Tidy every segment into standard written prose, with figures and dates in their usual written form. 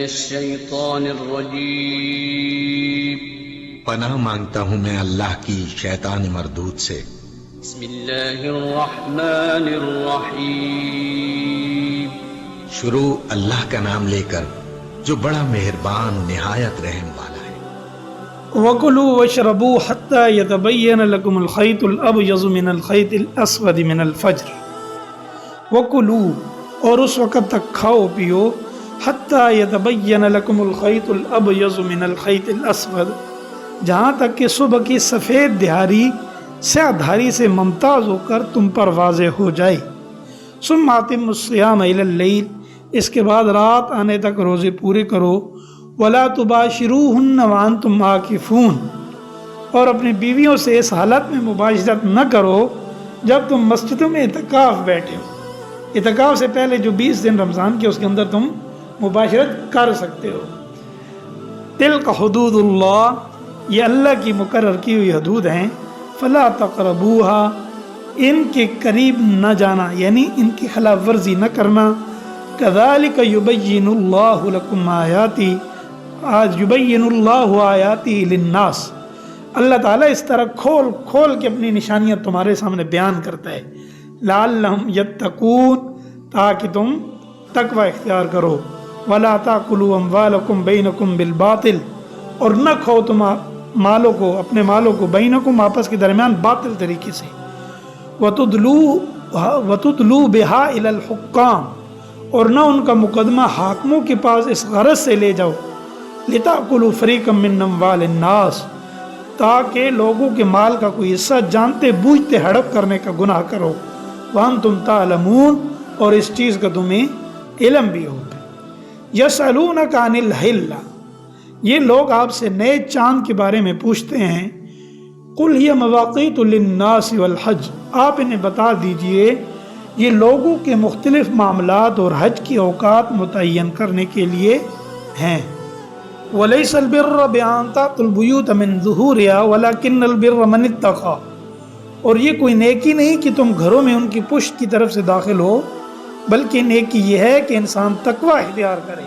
الشيطان الرجيم پناہ مانگتا ہوں میں اللہ کی شیطان مردود سے۔ بسم اللہ الرحمن الرحیم شروع اللہ کا نام لے کر جو بڑا مہربان نہایت رحم والا ہے۔ وَكُلُوا وَاشْرَبُوا حَتَّى يَتَبَيَّنَ لَكُمُ الْخَيْطُ الْأَبْيَضُ مِنَ الْخَيْطِ الْأَسْوَدِ مِنَ الْفَجْرِ۔ وَكُلُوا، اور اس وقت تک کھاؤ پیو، حَتَّى يَتَبَيَّنَ لَكُمُ الْخَيْطُ الْأَبْيَضُ مِنَ الْخَيْطِ الْأَسْوَدِ، جہاں تک کہ صبح کی سفید دھاری سیاہ دھاری سے ممتاز ہو کر تم پر واضح ہو جائے۔ ثُمَّ أَتِمُّوا الصِّيَامَ إِلَى اللَّيْلِ، اس کے بعد رات آنے تک روزے پورے کرو۔ وَلَا تُبَاشِرُوهُنَّ وَأَنْتُمْ عَاكِفُونَ، اور اپنی بیویوں سے اس حالت میں مباشرت نہ کرو جب تم مسجدوں میں اعتکاف بیٹھے ہو۔ اعتکاف سے پہلے جو 20 دن رمضان کے اس کے اندر تم مباشرت کر سکتے ہو۔ تِلْكَ حُدُودُ اللَّهِ، یہ اللہ کی مقرر کی ہوئی حدود ہیں۔ فَلَا تَقْرَبُوهَا، ان کے قریب نہ جانا، یعنی ان کی خلاف ورزی نہ کرنا۔ كَذَلِكَ يُبَيِّنُ اللَّهُ لَكُمْ آيَاتِهِ، آج يُبَيِّنُ اللَّهُ آيَاتِهِ لِلنَّاسِ، اللہ تعالیٰ اس طرح کھول کھول کے اپنی نشانیاں تمہارے سامنے بیان کرتا ہے۔ لَعَلَّهُمْ يَتَّقُونَ، تاکہ تم تقوی اختیار کرو۔ وَلَا تَأْكُلُوا أَمْوَالَكُمْ بَيْنَكُمْ بِالْبَاطِلِ، اور نہ کھاؤ تم مالوں کو، اپنے مالوں کو، بینکم آپس کے درمیان باطل طریقے سے۔ وَتُدْلُوا بِهَا إِلَى الْحُكَّامِ، اور نہ ان کا مقدمہ حاکموں کے پاس اس غرض سے لے جاؤ، لِتَأْكُلُوا فَرِيقًا مِّن أَمْوَالِ النَّاسِ، تاکہ لوگوں کے مال کا کوئی حصہ جانتے بوجھتے ہڑپ کرنے کا گناہ کرو۔ وَأَنْتُمْ تَعْلَمُونَ، اور اس چیز کا تمہیں علم بھی ہو۔ يَسْأَلُونَكَ عَنِ الْحِلَّةِ، یہ لوگ آپ سے نئے چاند کے بارے میں پوچھتے ہیں۔ قُلْ هِيَ مَوَاقِيتُ لِلنَّاسِ وَالْحَجِّ، آپ انہیں بتا دیجئے یہ لوگوں کے مختلف معاملات اور حج کی اوقات متعین کرنے کے لیے ہیں۔ وَلَيْسَ الْبِرَّ بِأَن تَأْتُوا الْبُيُوتَ مِن ظُهُورِهَا وَلَكِنَّ الْبِرَّ مَنِ اتَّقَى، اور یہ کوئی نیکی نہیں کہ تم گھروں میں ان کی پشت کی طرف سے داخل ہو، بلکہ نیکی یہ ہے کہ انسان تقوی اختیار کرے۔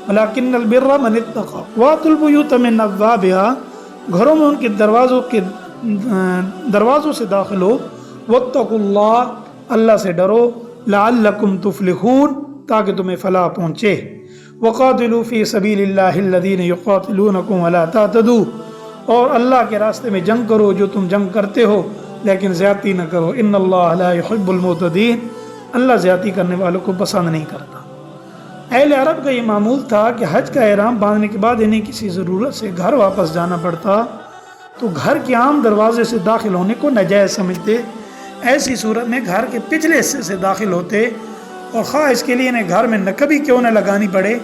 وَلَكِنَّ الْبِرَّ مَنِ اتَّقَى وَأْتُوا الْبُيُوتَ مِنْ أَبْوَابِهَا، گھروں میں ان کے دروازوں سے داخل ہو۔ وَاتَّقُوا اللَّهَ، اللہ سے ڈرو۔ لَعَلَّكُمْ تُفْلِحُونَ، تاکہ تمہیں فلاح پہنچے۔ وَقَاتِلُوا فِي سَبِيلِ اللَّهِ الَّذِينَ يُقَاتِلُونَكُمْ وَلَا تَعْتَدُوا، اور اللہ کے راستے میں جنگ کرو جو تم جنگ کرتے ہو، لیکن زیادتی نہ کرو۔ إِنَّ اللَّهَ لَا يُحِبُّ الْمُعْتَدِينَ، اللہ زیادتی کرنے والوں کو پسند نہیں کرتا۔ اہل عرب کا یہ معمول تھا کہ حج کا احرام باندھنے کے بعد انہیں کسی ضرورت سے گھر واپس جانا پڑتا تو گھر کے عام دروازے سے داخل ہونے کو ناجائز سمجھتے۔ ایسی صورت میں گھر کے پچھلے حصے سے داخل ہوتے، اور خواہ اس کے لیے انہیں گھر میں نقبی کیوں نہ لگانی پڑے۔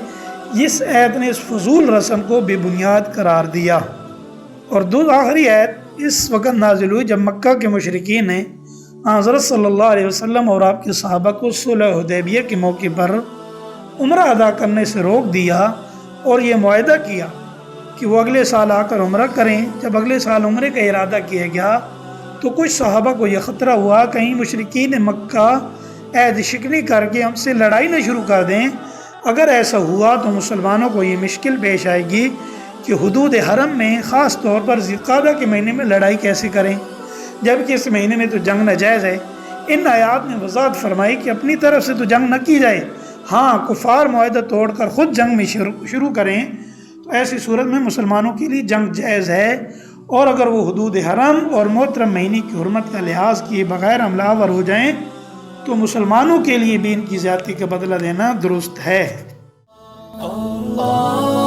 اس آیت نے اس فضول رسم کو بے بنیاد قرار دیا۔ اور آخری آیت اس وقت نازل ہوئی جب مکہ کے مشرکین نے حضرت صلی اللہ علیہ وسلم اور آپ کے صحابہ کو صلح حدیبیہ کے موقع پر عمرہ ادا کرنے سے روک دیا اور یہ معاہدہ کیا کہ وہ اگلے سال آ کر عمرہ کریں۔ جب اگلے سال عمرے کا ارادہ کیا گیا تو کچھ صحابہ کو یہ خطرہ ہوا کہیں مشرکین مکہ عہد شکنی کر کے ہم سے لڑائی نہ شروع کر دیں۔ اگر ایسا ہوا تو مسلمانوں کو یہ مشکل پیش آئے گی کہ حدود حرم میں خاص طور پر ذی القعدہ کے مہینے میں لڑائی کیسے کریں، جبکہ اس مہینے میں تو جنگ ناجائز ہے۔ ان آیات نے وضاحت فرمائی کہ اپنی طرف سے تو جنگ نہ کی جائے، ہاں کفار معاہدہ توڑ کر خود جنگ میں شروع کریں تو ایسی صورت میں مسلمانوں کے لیے جنگ جائز ہے، اور اگر وہ حدود حرم اور محترم مہینے کی حرمت کا لحاظ کیے بغیر حملہ آور ہو جائیں تو مسلمانوں کے لیے بھی ان کی زیادتی کا بدلہ دینا درست ہے۔ اللہ